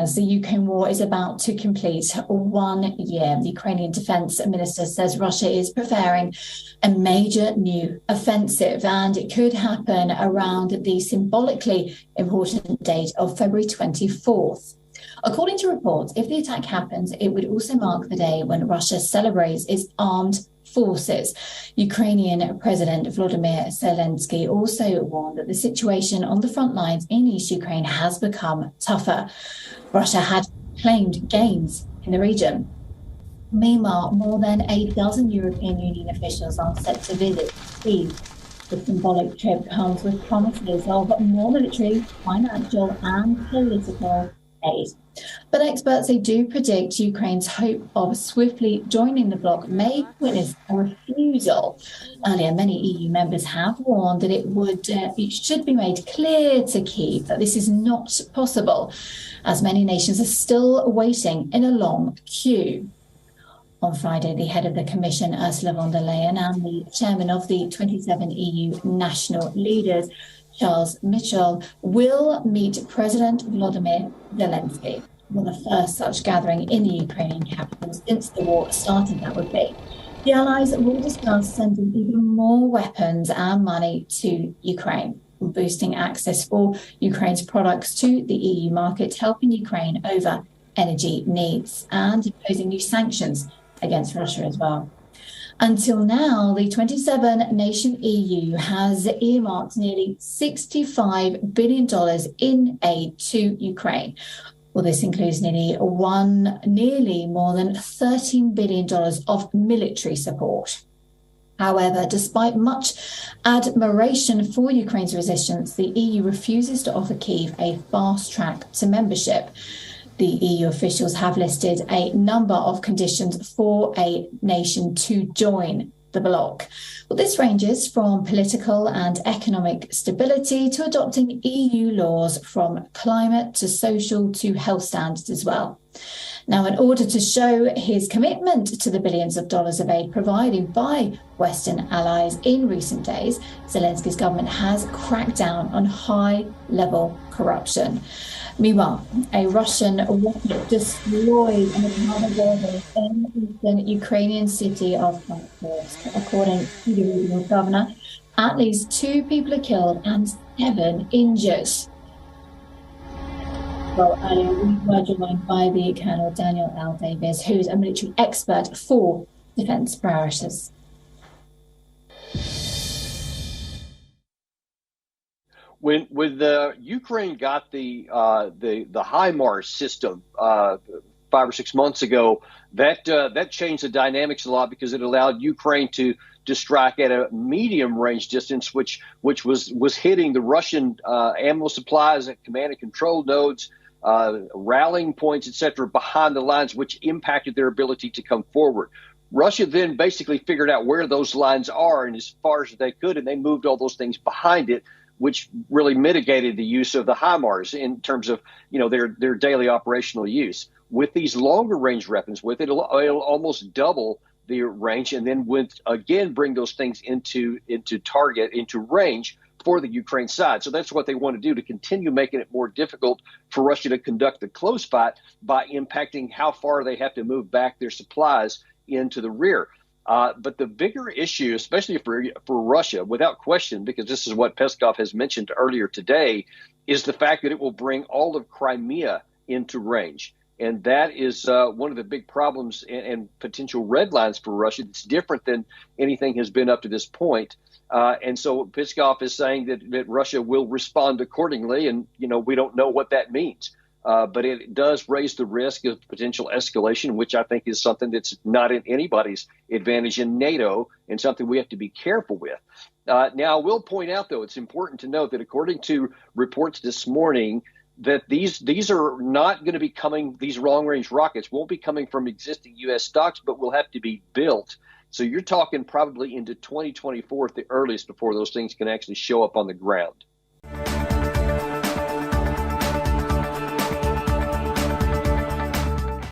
As the Ukraine war is about to complete 1 year, the Ukrainian defense minister says Russia is preparing a major new offensive, and it could happen around the symbolically important date of February 24th. According to reports, if the attack happens, it would also mark the day when Russia celebrates its armed forces. Ukrainian President Volodymyr Zelensky also warned that the situation on the front lines in East Ukraine has become tougher. Russia had claimed gains in the region. Meanwhile, more than a dozen European Union officials are set to visit Kyiv. The symbolic trip comes with promises of more military, financial, and political aid. But experts, they do predict Ukraine's hope of swiftly joining the bloc may witness a refusal. Earlier, many EU members have warned that it should be made clear to Kyiv that this is not possible, as many nations are still waiting in a long queue. On Friday, the head of the Commission, Ursula von der Leyen, and the chairman of the 27 EU national leaders, Charles Michel, will meet President Volodymyr Zelensky. Well, the first such gathering in the Ukrainian capital since the war started, that would be. The allies will discuss sending even more weapons and money to Ukraine, boosting access for Ukraine's products to the EU market, helping Ukraine over energy needs, and imposing new sanctions against Russia as well. Until now, the 27-nation EU has earmarked nearly $65 billion in aid to Ukraine. Well, this includes nearly more than $13 billion of military support. However, despite much admiration for Ukraine's resistance, the EU refuses to offer Kyiv a fast track to membership. The EU officials have listed a number of conditions for a nation to join the bloc. Well, this ranges from political and economic stability to adopting EU laws, from climate to social to health standards as well. Now, in order to show his commitment to the billions of dollars of aid provided by Western allies in recent days, Zelensky's government has cracked down on high-level corruption. Meanwhile, a Russian rocket destroyed another building in the eastern Ukrainian city of Magog. According to the regional governor, at least 2 people are killed and 7 injured. Well, earlier we were joined by the Colonel Daniel L. Davis, who's a military expert for defence priorities. When Ukraine got the HIMARS system 5 or 6 months ago, that changed the dynamics a lot, because it allowed Ukraine to strike at a medium range distance, which was hitting the Russian ammo supplies at command and control nodes, rallying points, etc., behind the lines, which impacted their ability to come forward. Russia then basically figured out where those lines are, and as far as they could, and they moved all those things behind it, which really mitigated the use of the HIMARS in terms of, their daily operational use. With these longer range weapons, it'll almost double the range, and then bring those things into range for the Ukraine side. So that's what they want to do, to continue making it more difficult for Russia to conduct the close fight by impacting how far they have to move back their supplies into the rear. But the bigger issue, especially for Russia, without question, because this is what Peskov has mentioned earlier today, is the fact that it will bring all of Crimea into range. And that is one of the big problems and potential red lines for Russia. It's different than anything has been up to this point. And so Peskov is saying that Russia will respond accordingly. And, we don't know what that means. But it does raise the risk of potential escalation, which I think is something that's not in anybody's advantage in NATO, and something we have to be careful with. Now, I will point out, though, it's important to note that according to reports this morning, that these are not going to be coming, these long-range rockets won't be coming from existing U.S. stocks, but will have to be built. So you're talking probably into 2024 at the earliest before those things can actually show up on the ground.